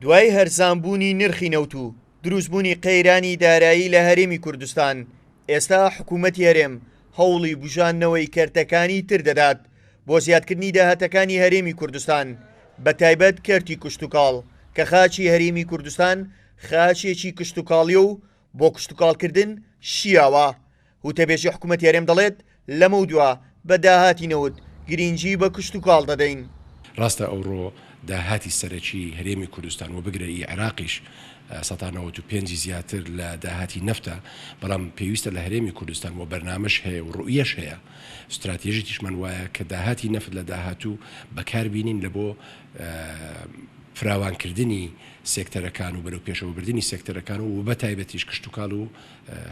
دوای هەرزانبوونی نرخی نەوت و دروستبوونی قەیرانی دارایی لە هەرێمی کوردستان، ئێستا حکوومەتی هەرێم هەوڵی بژاندنەوەی کەرتەکانی تر دەدات بۆ زیادکردنی داهاتەکانی هەرێمی کوردستان، بە تایبەت کەرتی کشتتوکاڵ کە خاچی هەرێمی کوردستان خاچێکی کشتتوکاڵیە و بۆ کشتتوکاڵکردن شیاوە. وتەبێژی حکوومەتی هەرێم دەڵێت لەمە دووە بە داهاتی نەوت گرنگی بە کشتتوکاڵ دەدەین. ڕاستە ئەوڕۆ داهاتی سەرەکی هەرێمی کوردستان و بگرە عێراقیش 1995 زیاتر لە داهاتی نەفتە، بەڵام پێویستە لە هەرێمی کوردستان و بەرنامەش هەیە و ڕوئیەش هەیە، استراتێژی تیشمان وایە کە داهاتی نەفت لە داهاتوو بەکاربینین لە بۆ فراوانکردنی سێکتەرەکان و بەرەو پێشەوەبردننی سێکتەرەکان و بە تایبەتیش کشتتوکاڵ و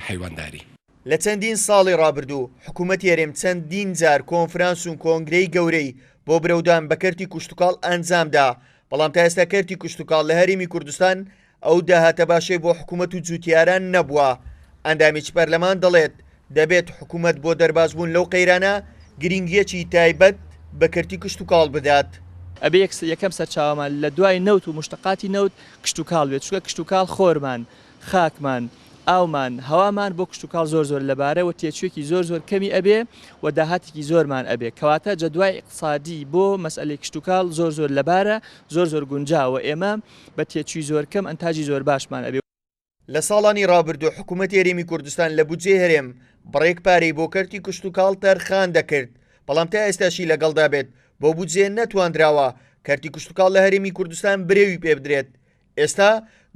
حیوانداری. لە چەندین ساڵی ڕابردوو حکوومەتی هەرێم چەندین جار کۆنفرانس و کۆنگرەی گەورەی بۆ برەودان بە کەرتی کشتتوکاڵ ئەنجامدا، بەڵام تا ئێستا کەرتی کشتتوکاڵ لە هەرێمی کوردستان ئەو داهاتە باشەی بۆ حکوومەت و جوتیاران نەبووە. ئەندامێکی پەرلەمان دەڵێت دەبێت حکوومەت بۆ دەربازبوون لەو قەیرانە گرنگیەکی تایبەت بە کەرتی کشتتوکاڵ بدات. ئەبێ یەکەم سەرچاوەمان لە دوای نەوت و مشتقاتی نەوت کشتتوکاڵ بێت، چونکە کشتتوکاڵ خۆرمان، خاکمان، ئاومان، هەوامان بۆ کشتتوکاڵ زۆر لەبارەوە تێچوێکی زۆر کەمی ئەبێ و داهاتێکی زۆرمان ئەبێ، کەواتە جەدوای اقتصادی بۆ مەسئلەی کشتتوکاڵ زۆر لەبارە زۆر گونجاوە، ئێمە بە تێچووی زۆر کەم ئەنتاجی زۆر باشمان ئەبێ. لە ساڵانی ڕابردوو حکوومەتی هەرێمی کوردستان لە بودجێ هەرێم بڕێک پارەی بۆ کەرتی کشتتوکاڵ تەرخان دەکرد، بەڵام تا ئێستاشی لەگەڵدا بێت بۆ بودجێ نەتوانراوە کەرتی کشتتوکاڵ لە هەرێمی کوردستان برێوی پێ بدرێت. ئێستا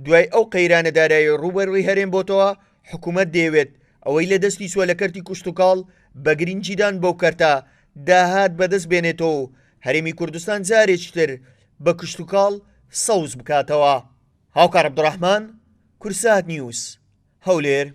دوای ئەو قەیرانە دارایی ڕوبەروەی هەرێم بۆتەوە، حکوومەت دەیەوێت ئەوەی لە دەستی سووە لە کەرتی کشتتوکاڵ بە گرنگجیدان بەو کەرتە داهات بەدەست بێنێتەوە و هەرێمی کوردستان جارێکی تر بە کشتتوکاڵ سەوز بکاتەوە. هاوکار عەبدوڕەحمان، کورسات نیوز، هەولێر.